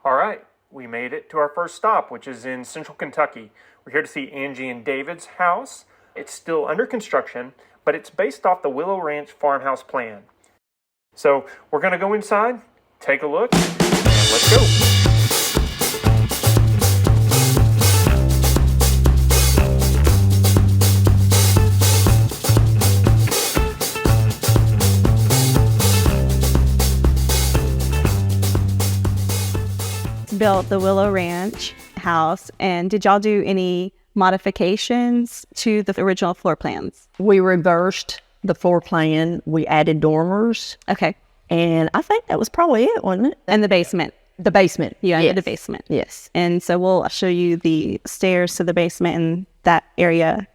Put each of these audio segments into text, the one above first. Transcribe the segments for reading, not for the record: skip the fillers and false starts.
All right, we made it to our first stop, which is in central Kentucky. We're here to see Angie and David's house. It's still under construction, but it's based off the Willow Ranch farmhouse plan. So we're going to go inside, take a look, and let's go. Built the Willow Ranch house, and did y'all do any modifications to the original floor plans? We reversed the floor plan. We added dormers. Okay. And I think that was probably it, wasn't it? And the basement. The basement. Yeah, yes. the basement. Yes. And so we'll show you the stairs to the basement and that area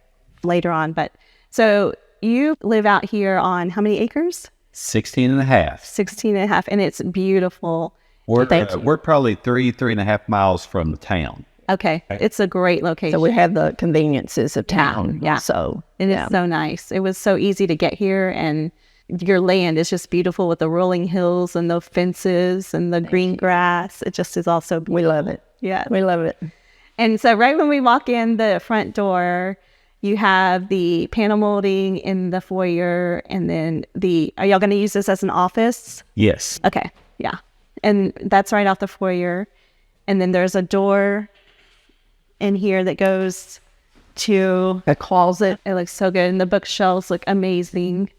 later on. But so you live out here on how many acres? 16 and a half. 16 and a half. And it's beautiful. We're probably 3.5 miles from the town. Okay. It's a great location. So we have the conveniences of town. Yeah. So it is so nice. It was so easy to get here, and your land is just beautiful with the rolling hills and the fences and the green grass. It just is also beautiful. we love it. Yeah. We love it. And so right when we walk in the front door, you have the panel molding in the foyer, and then are y'all going to use this as an office? Yes. Okay. Yeah. And that's right off the foyer. And then there's a door in here that goes to A closet. it looks so good. And the bookshelves look amazing.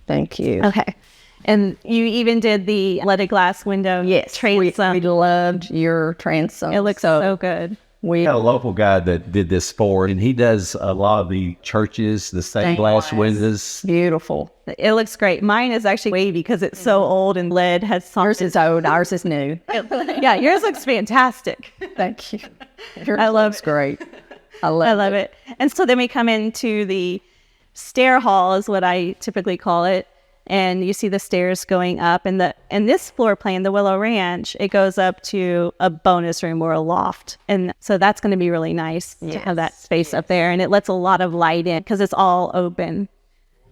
Thank you. Okay. And you even did the leaded glass window. Yes. We transom. loved your transom. It looks so good. We had a local guy that did this for, and he does a lot of the churches, the stained glass windows. Beautiful. It looks great. Mine is actually wavy because it's so old and lead has Ours is old. Ours is new. Yeah, yours looks fantastic. Thank you. I love It's great. I love it. And so then we come into the stair hall is what I typically call it. And you see the stairs going up, and this floor plan, the Willow Ranch, it goes up to a bonus room or a loft. And so that's going to be really nice to have that space up there. And it lets a lot of light in because it's all open.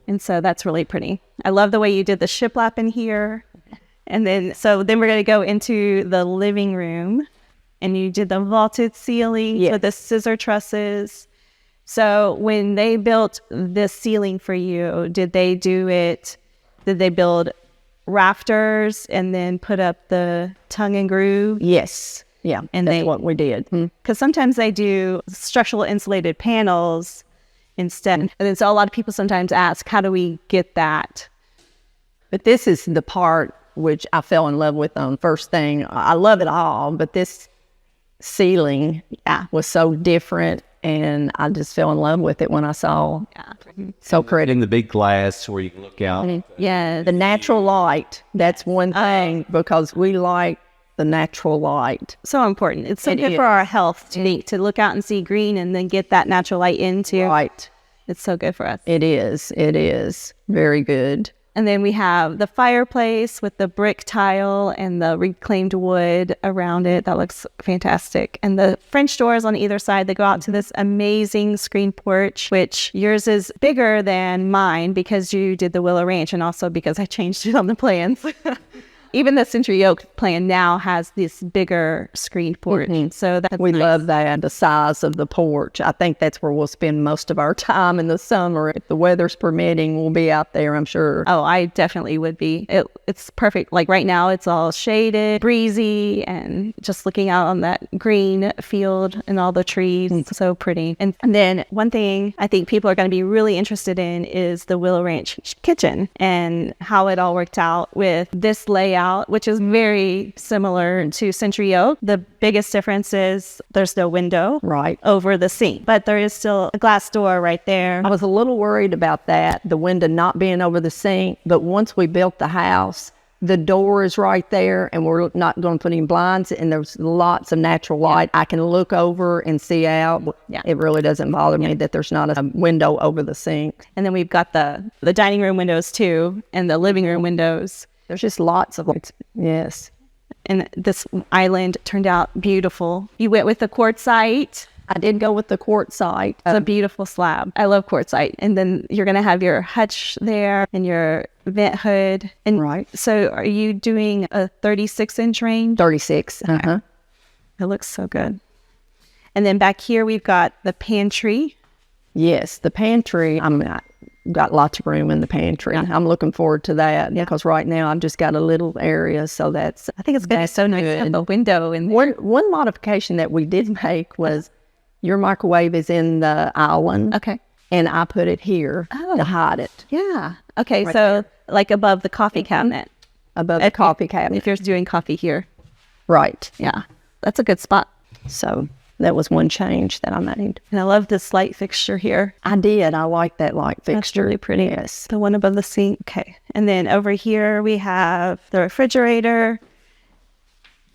And so that's really pretty. I love the way you did the shiplap in here. And then we're going to go into the living room, and you did the vaulted ceiling with the scissor trusses. So when they built this ceiling for you, did they build rafters and then put up the tongue and groove? Yes. Yeah. And that's what we did. Because sometimes they do structural insulated panels instead. And then so a lot of people sometimes ask, how do we get that? But this is the part which I fell in love with on first thing. I love it all, but this ceiling was so different, and I just fell in love with it when I saw. So pretty. In the big glass where you can look out. Yeah. The natural light, that's one thing, because we like the natural light. So important. It's so good for our health to look out and see green and then get that natural light into. Right. It's so good for us. It is. It is. Very good. And then we have the fireplace with the brick tile and the reclaimed wood around it. That looks fantastic. And the French doors on either side that go out to this amazing screen porch, which yours is bigger than mine because you did the Willow Ranch and also because I changed it on the plans. Even the Century Oak plan now has this bigger screen porch. So that's we nice. love that, the size of the porch. I think that's where we'll spend most of our time in the summer. If the weather's permitting, we'll be out there, I'm sure. Oh, I definitely would be. It's perfect. Like right now, it's all shaded, breezy, and just looking out on that green field and all the trees. It's so pretty. And then one thing I think people are going to be really interested in is the Willow Ranch kitchen and how it all worked out with this layout, which is very similar to Century Oak. The biggest difference is there's no window over the sink, but there is still a glass door right there. I was a little worried about that, the window not being over the sink, but once we built the house, the door is right there, and we're not going to put any blinds, and there's lots of natural light. I can look over and see out. It really doesn't bother me that there's not a window over the sink. And then we've got the dining room windows too, and the living room windows. There's just lots of lights. Yes. And this island turned out beautiful. You went with the quartzite. I did go with the quartzite. It's a beautiful slab. I love quartzite. And then you're going to have your hutch there and your vent hood. And so are you doing a 36-inch range? 36. It looks so good. And then back here, we've got the pantry. Yes, the pantry. Got lots of room in the pantry. I'm looking forward to that because right now I've just got a little area. So that's, I think it's going to be so nice to have a window in there. One modification that we did make was your microwave is in the island. Okay. And I put it here to hide it. Yeah. Okay. So like above the coffee cabinet. Above the coffee cabinet. If you're doing coffee here. Right. Yeah. That's a good spot. So that was one change that I made. And I love this light fixture here. I did. I like that light fixture. That's really pretty. Yes. The one above the sink. Okay. And then over here we have the refrigerator.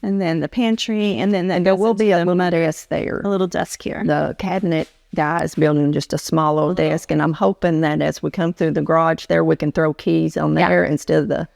And then the pantry. And then there will be a little desk there. A little desk here. The cabinet guy is building just a small little desk. And I'm hoping that as we come through the garage there, we can throw keys on there instead of the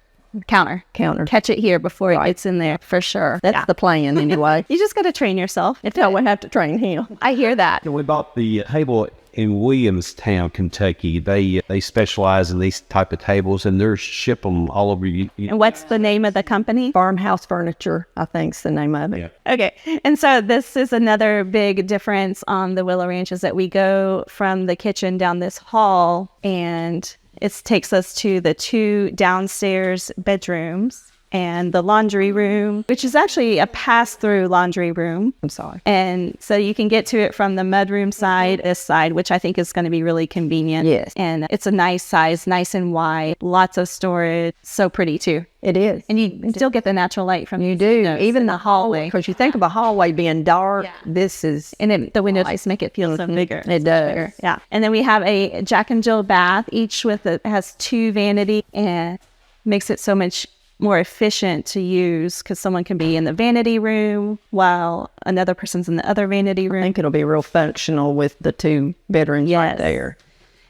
counter. Catch it here before it gets in there, for sure. That's the plan anyway. You just got to train yourself. Until we have to train him. I hear that. We bought the table in Williamstown, Kentucky. They specialize in these type of tables, and they're ship them all over. And what's the name of the company? Farmhouse Furniture, I think's the name of it. Yeah. Okay. And so this is another big difference on the Willow Ranch is that we go from the kitchen down this hall, and it takes us to the 2 downstairs bedrooms and the laundry room, which is actually a pass-through laundry room. I'm sorry. And so you can get to it from the mudroom side, this side, which I think is going to be really convenient. Yes. And it's a nice size, nice and wide, lots of storage. So pretty too. It is. And you still get the natural light from you do. Even the hallway. Because you think of a hallway being dark, this is... And the windows make it feel so bigger. It does. Bigger. Yeah. And then we have a Jack and Jill bath, each with has 2 vanity, and makes it so much more efficient to use because someone can be in the vanity room while another person's in the other vanity room. I think it'll be real functional with the 2 bedrooms right there.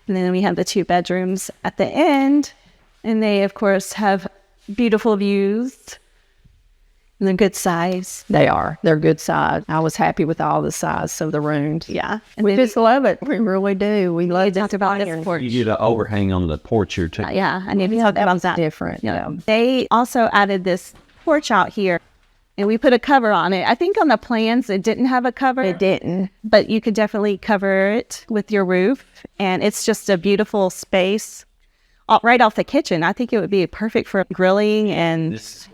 And then we have the 2 bedrooms at the end, and they of course have beautiful views. And they're good size. They are. They're good size. I was happy with all the size of the rooms. Yeah. And we just love it. We really do. We love talked about this porch. You get an overhang on the porch here too. Yeah, I need to talk about that. Different. Yeah. They also added this porch out here, and we put a cover on it. I think on the plans it didn't have a cover. It didn't. But you could definitely cover it with your roof, and it's just a beautiful space right off the kitchen. I think it would be perfect for grilling and... This is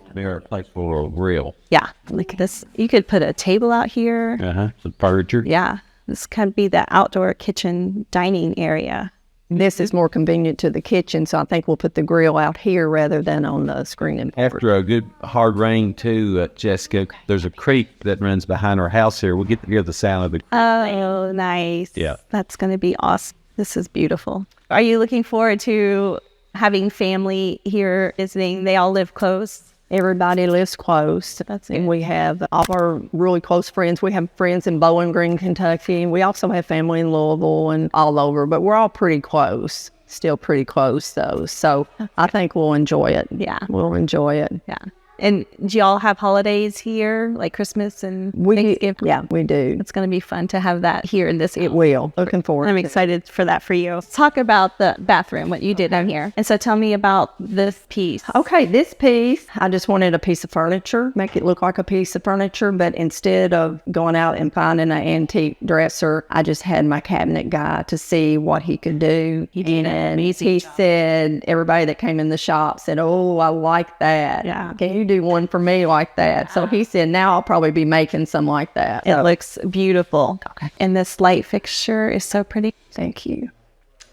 place for a grill. Yeah, look at this. You could put a table out here. Some furniture. Yeah, this could be the outdoor kitchen dining area. This is more convenient to the kitchen, so I think we'll put the grill out here rather than on the screen. And after a good hard rain too, Jessica, there's a creek that runs behind our house here. We get to hear the sound of it. Oh, nice. Yeah. That's going to be awesome. This is beautiful. Are you looking forward to having family here visiting? They all live close? Everybody lives close. And we have all our really close friends. We have friends in Bowling Green, Kentucky. And we also have family in Louisville and all over. But we're all pretty close. Still pretty close, though. So I think we'll enjoy it. Yeah. We'll enjoy it. Yeah. And do y'all have holidays here, like Christmas and Thanksgiving? Yeah, we do. It's going to be fun to have that here in this. It will. Looking forward. I'm excited for that for you. Let's talk about the bathroom, what you did down here. And so tell me about this piece. Okay, this piece, I just wanted a piece of furniture, make it look like a piece of furniture, but instead of going out and finding an antique dresser, I just had my cabinet guy to see what he could do. And he said, everybody that came in the shop said, oh, I like that. Yeah. Can you do one for me like that? So he said, now I'll probably be making some like that. It looks beautiful. Okay. And this light fixture is so pretty. Thank you.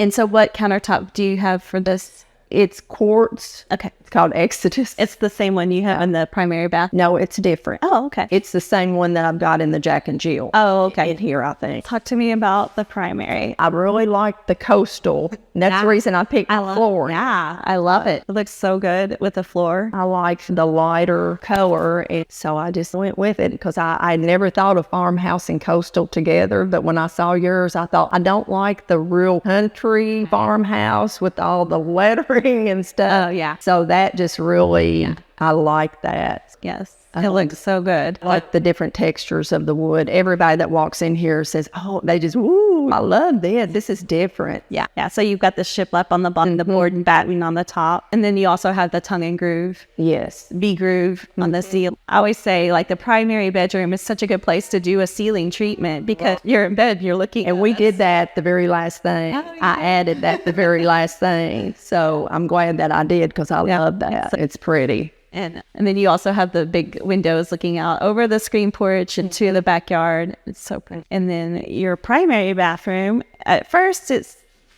And so what countertop do you have for this? It's quartz. Okay. It's called Exodus. It's the same one you have in the primary bath? No, it's different. Oh, okay. It's the same one that I've got in the Jack and Jill. Oh, okay. In here, I think. Talk to me about the primary. I really like the coastal. That's the reason I picked the floor. Yeah, I love it. It looks so good with the floor. I like the lighter color, and so I just went with it because I never thought of farmhouse and coastal together. But when I saw yours, I thought, I don't like the real country farmhouse with all the lettering and stuff. Oh, yeah. So that just really I like that. Yes. It looks so good. I like the different textures of the wood. Everybody that walks in here says, oh, they just, ooh, I love this. This is different. Yeah. Yeah. So you've got the shiplap on the bottom, the board and batten on the top. And then you also have the tongue and groove. Yes. V-groove on the ceiling. I always say, like, the primary bedroom is such a good place to do a ceiling treatment because you're in bed, you're looking. And we did that the very last thing. Oh, yeah. I added that the very last thing. So I'm glad that I did because I love that. It's pretty. And then you also have the big windows looking out over the screen porch into the backyard. It's so pretty. And then your primary bathroom, at first,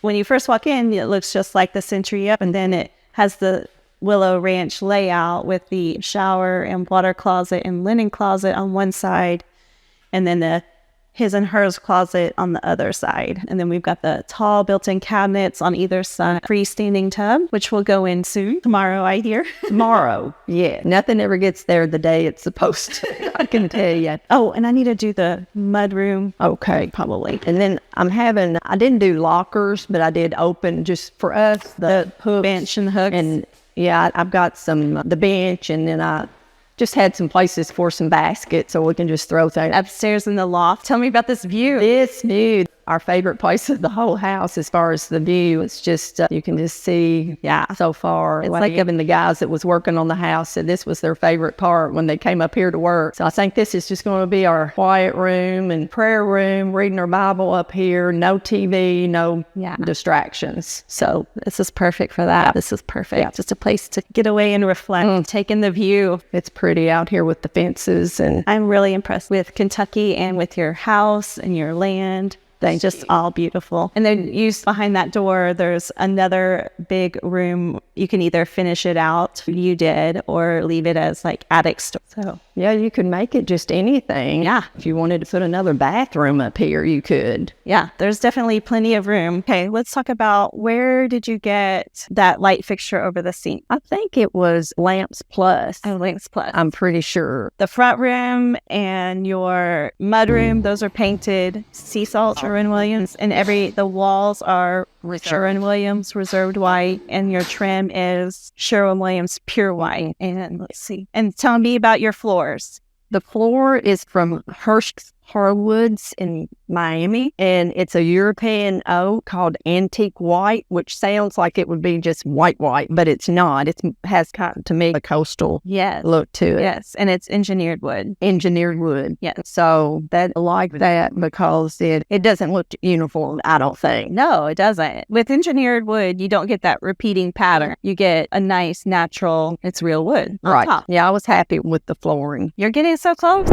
when you first walk in, it looks just like the Century Up. And then it has the Willow Ranch layout with the shower and water closet and linen closet on one side. And then the his and hers closet on the other side. And then we've got the tall built-in cabinets on either side, freestanding tub, which will go in soon. Tomorrow, I hear. Tomorrow. Yeah. Nothing ever gets there the day it's supposed to. I can tell you. Oh, and I need to do the mud room. Okay. Probably. And then I didn't do lockers, but I did open just for us, the hooks. Bench and hooks. And yeah, I've got the bench, and then I just had some places for some baskets so we can just throw things. Upstairs in the loft. Tell me about this view. This view, our favorite place of the whole house as far as the view. It's just, you can just see, so far. It's like even the guys that was working on the house said this was their favorite part when they came up here to work. So I think this is just going to be our quiet room and prayer room, reading our Bible up here, no TV, no distractions. So this is perfect for that. This is perfect. Yeah. Just a place to get away and reflect, take in the view. It's pretty out here with the fences. And I'm really impressed with Kentucky and with your house and your land. They're just all beautiful. And then behind that door, there's another big room. You can either finish it out, you did, or leave it as like attic store. So yeah, you could make it just anything. Yeah. If you wanted to put another bathroom up here, you could. Yeah, there's definitely plenty of room. Okay, let's talk about where did you get that light fixture over the sink? I think it was Lamps Plus. Oh, Lamps Plus. I'm pretty sure. The front room and your mud room, those are painted sea salt Sherwin-Williams, and the walls are Sherwin-Williams reserved white, and your trim is Sherwin-Williams pure white. And let's see. And tell me about your floors. The floor is from Hurst Hardwoods in Miami, and it's a European oak called Antique White, which sounds like it would be just white, but it's not. It has kind of, to me, a coastal look to it. Yes, and it's engineered wood. Engineered wood. Yes. So I like that because it doesn't look uniform, I don't think. No, it doesn't. With engineered wood, you don't get that repeating pattern. You get a nice, natural, it's real wood on top. Yeah, I was happy with the flooring. You're getting so close.